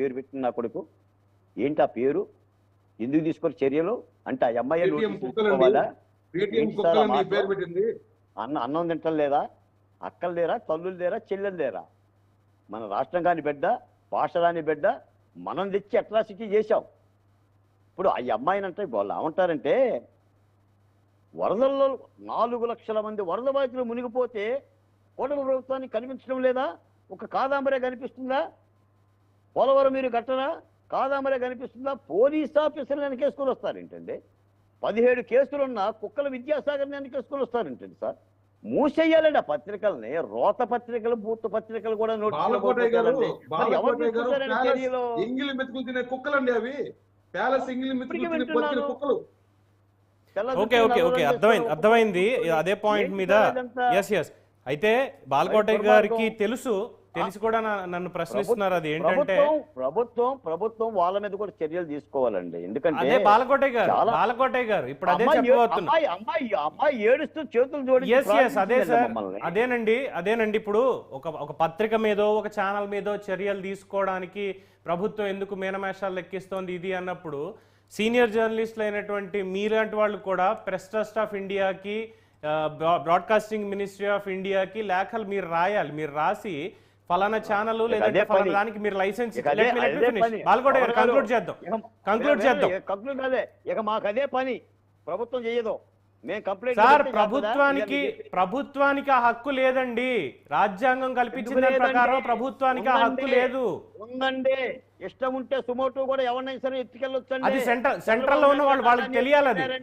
పేరు పెట్టిన నా కొడుకు? ఏంటి ఆ పేరు? ఎందుకు తీసుకొని చర్యలు? అంటే ఆ అమ్మాయి తీసుకోవాలా? ఏంటి సార్ ఆ మాటలు? అన్నం తింటలేదా? అక్కలు లేరా? తల్లులు లేరా? చెల్లెలు లేరా? మన రాష్ట్రం కాని బిడ్డ, భాష రాని బిడ్డ మనం తెచ్చి అట్రాసిటీ చేశాం. ఇప్పుడు ఆ అమ్మాయిని అంటే వాళ్ళు ఏమంటారంటే, వరదల్లో 4 లక్షల మంది వరద బాధితులు మునిగిపోతే కూటమి ప్రభుత్వానికి కనిపించడం లేదా? ఒక కాదాంబరే కనిపిస్తుందా? పోలవరం మీరు కట్టరా? కాదాంబరే కనిపిస్తుందా? పోలీస్ ఆఫీసర్ని వెనకేసుకొని వస్తారేంటండి? 17 కేసులున్న కుక్కల విద్యాసాగర్ని వెనకేసుకొని వస్తారేంటండి సార్? మూసేయాలండి ఆ పత్రికల్ని. రోత పత్రికలు, బూత్ పత్రికలు కూడా అర్థమైంది అదే పాయింట్ మీద. అయితే బాలకోటయ్య గారికి తెలిసి కూడా నన్ను ప్రశ్నిస్తున్నారు. అది ఏంటంటే ప్రభుత్వం వాళ్ళ మీద కూడా చర్యలు తీసుకోవాలండి. ఎందుకంటే బాలకోటయ్య గారు ఇప్పుడు అదే చెప్పబోతున్నా. అమ్మాయి ఏడుస్తూ చేతులు జోడించి అదేనండి ఇప్పుడు ఒక పత్రిక మీదో ఒక ఛానల్ మీదో చర్యలు తీసుకోవడానికి ప్రభుత్వం ఎందుకు మీనమేషాలు లెక్కిస్తోంది ఇది అన్నప్పుడు, సీనియర్ జర్నలిస్టులు అయినటువంటి మీలాంటి వాళ్ళు కూడా ప్రెస్ ట్రస్ట్ ఆఫ్ ఇండియాకి, బ్రాడ్కాస్టింగ్ మినిస్ట్రీ ఆఫ్ ఇండియాకి లేఖలు మీరు రాయాలి. మీరు రాసి ఫలానా ఛానల్ లేదంటే ఫలానా దానికి మీరు లైసెన్స్ కంక్లూడ్ చేద్దాం. ఇక మాకు అదే పని, ప్రభుత్వం చేయదు. సార్ ప్రభుత్వానికి ఆ హక్కు లేదండి. రాజ్యాంగం కల్పించిన ప్రకారం ప్రభుత్వానికి ఆ హక్కు లేదు. ఉందండి. ఇష్టం ఉంటే సుమోటో కూడా ఎవరినైనా సరే ఎత్తుకెళ్ళొచ్చండి. అది సెంట్రల్ లో ఉన్న వాళ్ళకి తెలియాలి. అది